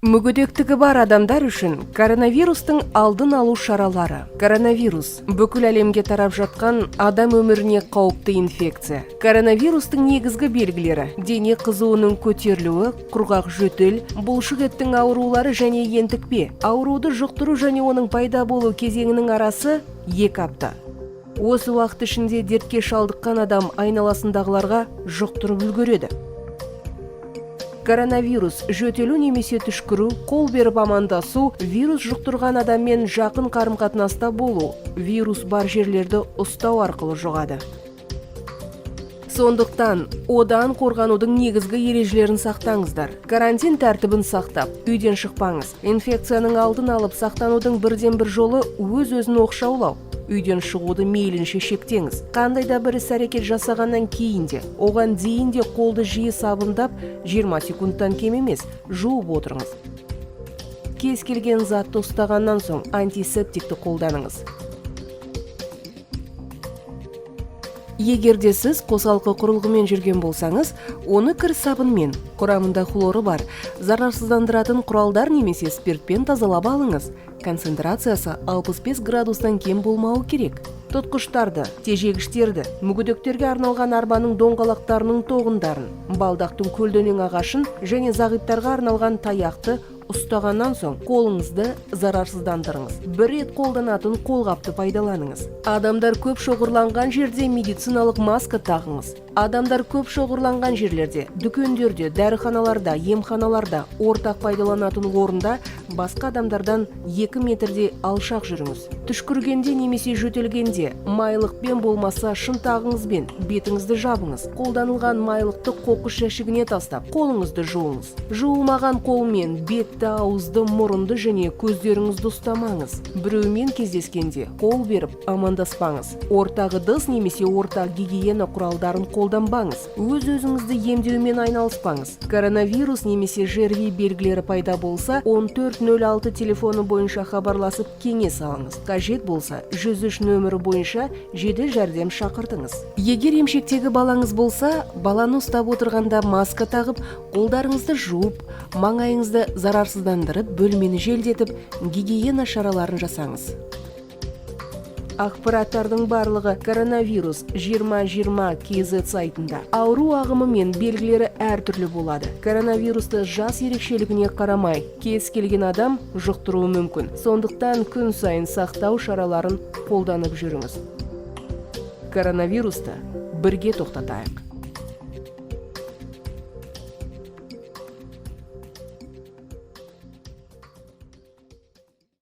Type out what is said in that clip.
Мүгедектігі бар адамдар үшін коронавирустың алдын алу шаралары. Коронавирус бүкіл әлемге тарап жатқан адам өміріне қауіпті инфекция. Коронавирустың негізгі белгілері: дене қызуының көтерілуі, құрғақ жөтел, бұлшық еттің аурулары және ентікпе. Ауруды жұқтыру және оның пайда болу кезеңінің арасы 2 апта. Осы уақыт ішінде дертке шалдыққан адам айналасындағыларға жұқтырып үлгереді. Коронавирус жөтелу немесе түшкіру, қол беріп амандасу, вирус жұқтырған адаммен жақын қарым-қатынаста болу, вирус бар жерлерді ұстау арқылы жұғады. Сондықтан, одан қорғанудың негізгі ережелерін сақтаңыздар. Карантин тәртібін сақтап, үйден шықпаңыз. Инфекцияның алдын алып сақтанудың бірден-бір жолы өз-өзін оқшаулау. Үйден шығуды мейлінше шектеңіз. Қандай да бір іс-әрекет жасағаннан кейін де, оған дейін де қолды жиі сабындап, 20 секундтан кем емес, жуып отырыңыз. Кез келген затты ұстағаннан соң антисептикті қолданыңыз. Егерде сіз қосалқы құрылғымен жүрген болсаңыз, оны кір сабынмен, құрамында хлоры бар, зарарсыздандыратын құралдар немесе спиртпен тазалап алыңыз. Концентрациясы 65 градустан кем болмауы керек. Тұтқыштарды, тежегіштерді, мүгедектерге арналған арбаның доңғалақтарының тоғындарын, балдақтың көлденең ағашын және зағиптарға арналған таяқты ұстағаннан соң қолыңызды зарарсыздандырыңыз. Бір рет қолданатын қолғапты пайдаланыңыз. Адамдар көп шоғырланған жерде медициналық маска тағыңыз. Адамдар көп шоғырланған жерлерде, дүкендерде, дәріханаларда, емханаларда, ортақ пайдаланатын орында басқа адамдардан 2 метрде алшақ жүріңіз. Түшкіргенде немесе жөтелгенде майлықпен болмаса шынтағыңызбен бетіңізді жабыңыз. Қолданылған майлықты қоқыс жәшігіне тастап, қолыңызды жуыңыз. Жуылмаған қолмен бетті, ауызды, мұрынды және көздеріңізді ұстамаңыз. Біреумен кездескенде қол беріп амандаспаңыз. Ортақ ыдыс немесе ортақ гигиена құралдарын қолданбаңыз. Өз-өзіңізді емдеумен айналыспаңыз. Коронавирус немесе ЖРВИ белгілері пайда болса, 1406 телефоны бойынша хабарласып кеңес алыңыз. Қажет болса, 103 нөмірі бойынша жедел жәрдем шақыртыңыз. Егер емшектегі балаңыз болса, баланы ұстап отырғанда маска тағып, қолдарыңызды жуып, маңайыңызды зарарсыздандырып, бөлмені желдетіп, гигиена шараларын жасаңыз. Ақпараттардың барлығы коронавирус 2020 KZ сайтында. Ауру ағымы мен белгілері әртүрлі болады. Коронавирусты жас ерекшелігіне қарамай, кез келген адам жұқтыруы мүмкін. Сондықтан күн сайын сақтау шараларын қолданып жүріңіз. Коронавирусты бірге тоқтатайық.